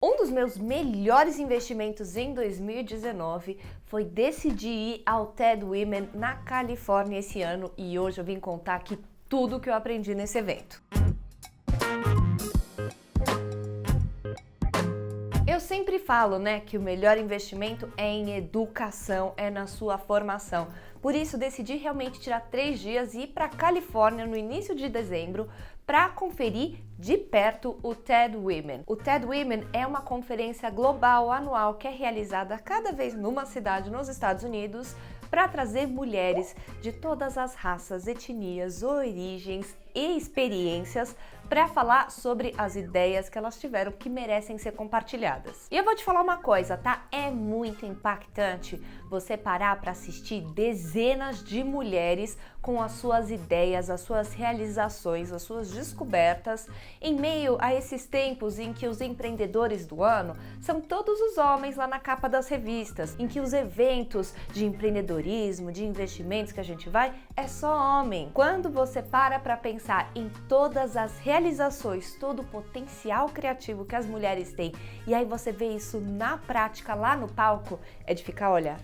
Um dos meus melhores investimentos em 2019 foi decidir ir ao TED Women na Califórnia esse ano e hoje eu vim contar aqui tudo o que eu aprendi nesse evento. Eu sempre falo, que o melhor investimento é em educação, é na sua formação. Por isso, decidi realmente tirar 3 dias e ir para a Califórnia no início de dezembro para conferir de perto o TED Women. O TED Women é uma conferência global anual que é realizada cada vez numa cidade nos Estados Unidos para trazer mulheres de todas as raças, etnias, origens e experiências para falar sobre as ideias que elas tiveram que merecem ser compartilhadas. E eu vou te falar uma coisa, tá? É muito impactante você parar para assistir dezenas de mulheres com as suas ideias, as suas realizações, as suas descobertas, em meio a esses tempos em que os empreendedores do ano são todos os homens lá na capa das revistas, em que os eventos de empreendedorismo, de investimentos que a gente vai, é só homem. Quando você para pensar em todas as realizações, todo o potencial criativo que as mulheres têm, e aí você vê isso na prática lá no palco, é de ficar, olha,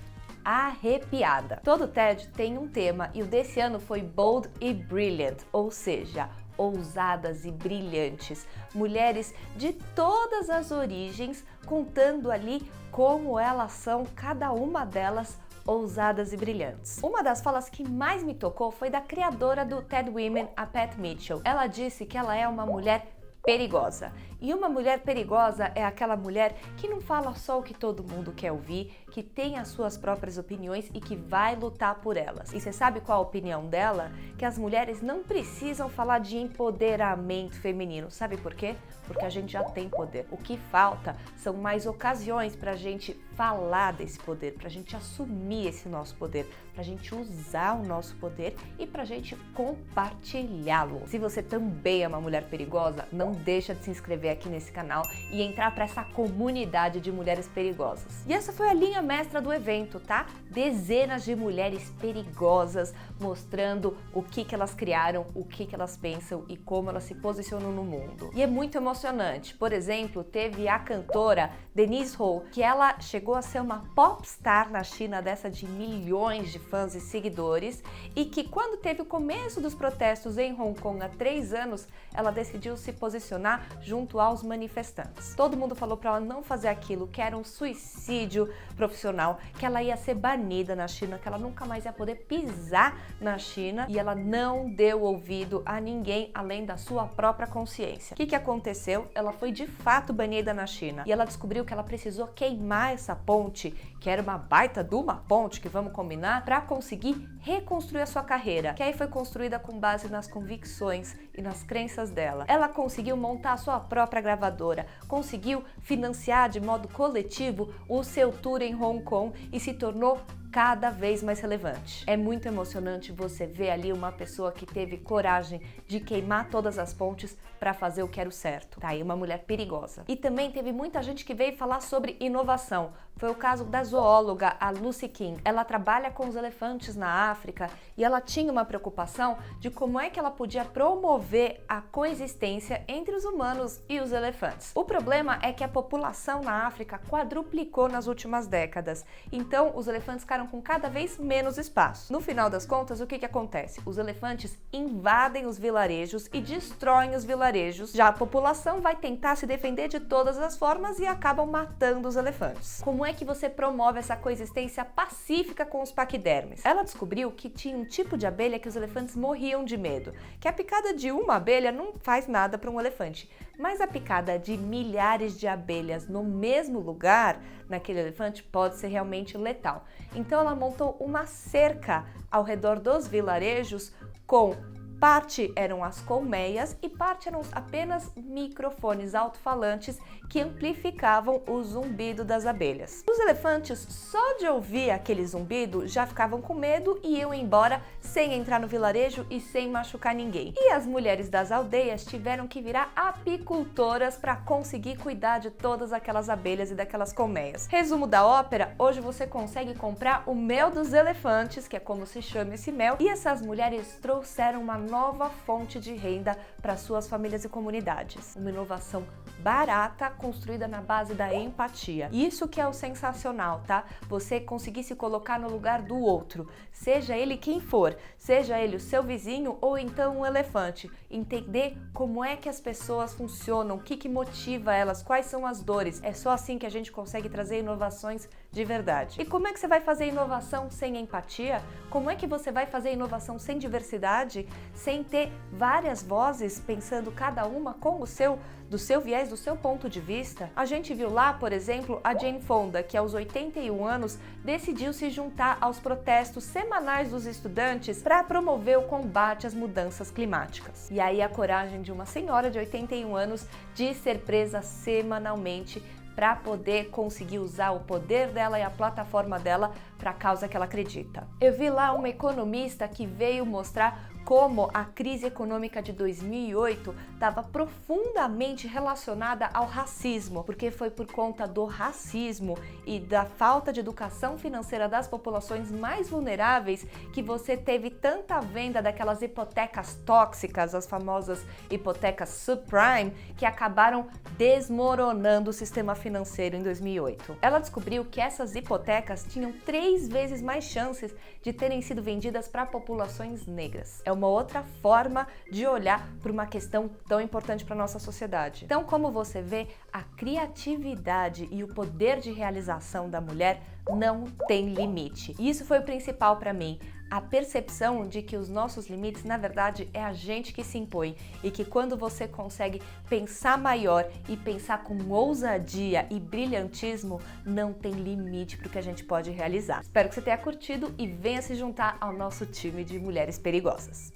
arrepiada. Todo TED tem um tema e o desse ano foi Bold e Brilliant, ou seja, ousadas e brilhantes. Mulheres de todas as origens contando ali como elas são, cada uma delas ousadas e brilhantes. Uma das falas que mais me tocou foi da criadora do TED Women, a Pat Mitchell. Ela disse que ela é uma mulher perigosa. E uma mulher perigosa é aquela mulher que não fala só o que todo mundo quer ouvir, que tem as suas próprias opiniões e que vai lutar por elas. E você sabe qual a opinião dela? Que as mulheres não precisam falar de empoderamento feminino. Sabe por quê? Porque a gente já tem poder. O que falta são mais ocasiões pra gente falar desse poder, pra gente assumir esse nosso poder, pra gente usar o nosso poder e pra gente compartilhá-lo. Se você também é uma mulher perigosa, não deixa de se inscrever aqui nesse canal e entrar para essa comunidade de mulheres perigosas. E essa foi a linha mestra do evento, tá? Dezenas de mulheres perigosas mostrando o que elas criaram, o que elas pensam e como elas se posicionam no mundo. E é muito emocionante. Por exemplo, teve a cantora Denise Ho, que ela chegou a ser uma popstar na China, dessa de milhões de fãs e seguidores, e que quando teve o começo dos protestos em Hong Kong há 3 anos, ela decidiu se posicionar junto aos manifestantes. Todo mundo falou para ela não fazer aquilo, que era um suicídio profissional, que ela ia ser banida na China, que ela nunca mais ia poder pisar na China, e ela não deu ouvido a ninguém além da sua própria consciência. O que aconteceu? Ela foi de fato banida na China e ela descobriu que ela precisou queimar essa ponte, que era uma baita de uma ponte, que vamos combinar, para conseguir reconstruir a sua carreira, que aí foi construída com base nas convicções e nas crenças dela. Ela conseguiu montar a sua própria gravadora, conseguiu financiar de modo coletivo o seu tour em Hong Kong e se tornou cada vez mais relevante. É muito emocionante você ver ali uma pessoa que teve coragem de queimar todas as pontes para fazer o que era o certo. Tá aí uma mulher perigosa. E também teve muita gente que veio falar sobre inovação. Foi o caso da zoóloga, a Lucy King. Ela trabalha com os elefantes na África e ela tinha uma preocupação de como é que ela podia promover a coexistência entre os humanos e os elefantes. O problema é que a população na África quadruplicou nas últimas décadas. Então, os elefantes ficaram com cada vez menos espaço. No final das contas, o que acontece? Os elefantes invadem os vilarejos e destroem os vilarejos. Já a população vai tentar se defender de todas as formas e acabam matando os elefantes. Como é que você promove essa coexistência pacífica com os paquidermes? Ela descobriu que tinha um tipo de abelha que os elefantes morriam de medo, que a picada de uma abelha não faz nada para um elefante, mas a picada de milhares de abelhas no mesmo lugar, naquele elefante, pode ser realmente letal. Então ela montou uma cerca ao redor dos vilarejos com parte eram as colmeias e parte eram apenas microfones alto-falantes que amplificavam o zumbido das abelhas. Os elefantes, só de ouvir aquele zumbido, já ficavam com medo e iam embora sem entrar no vilarejo e sem machucar ninguém. E as mulheres das aldeias tiveram que virar apicultoras para conseguir cuidar de todas aquelas abelhas e daquelas colmeias. Resumo da ópera: hoje você consegue comprar o mel dos elefantes, que é como se chama esse mel, e essas mulheres trouxeram uma nova fonte de renda para suas famílias e comunidades. Uma inovação barata, construída na base da empatia. Isso que é o sensacional, tá? Você conseguir se colocar no lugar do outro, seja ele quem for, seja ele o seu vizinho ou então um elefante. Entender como é que as pessoas funcionam, o que motiva elas, quais são as dores. É só assim que a gente consegue trazer inovações de verdade. E como é que você vai fazer inovação sem empatia? Como é que você vai fazer inovação sem diversidade, sem ter várias vozes pensando cada uma com do seu viés, do seu ponto de vista? A gente viu lá, por exemplo, a Jane Fonda, que aos 81 anos decidiu se juntar aos protestos semanais dos estudantes para promover o combate às mudanças climáticas. E aí a coragem de uma senhora de 81 anos de ser presa semanalmente para poder conseguir usar o poder dela e a plataforma dela para a causa que ela acredita. Eu vi lá uma economista que veio mostrar como a crise econômica de 2008 estava profundamente relacionada ao racismo, porque foi por conta do racismo e da falta de educação financeira das populações mais vulneráveis que você teve tanta venda daquelas hipotecas tóxicas, as famosas hipotecas subprime, que acabaram desmoronando o sistema financeiro em 2008. Ela descobriu que essas hipotecas tinham 3 vezes mais chances de terem sido vendidas para populações negras. É uma outra forma de olhar para uma questão tão importante para a nossa sociedade. Então, como você vê, a criatividade e o poder de realização da mulher não tem limite. E isso foi o principal para mim. A percepção de que os nossos limites, na verdade, é a gente que se impõe e que quando você consegue pensar maior e pensar com ousadia e brilhantismo, não tem limite para o que a gente pode realizar. Espero que você tenha curtido e venha se juntar ao nosso time de mulheres perigosas.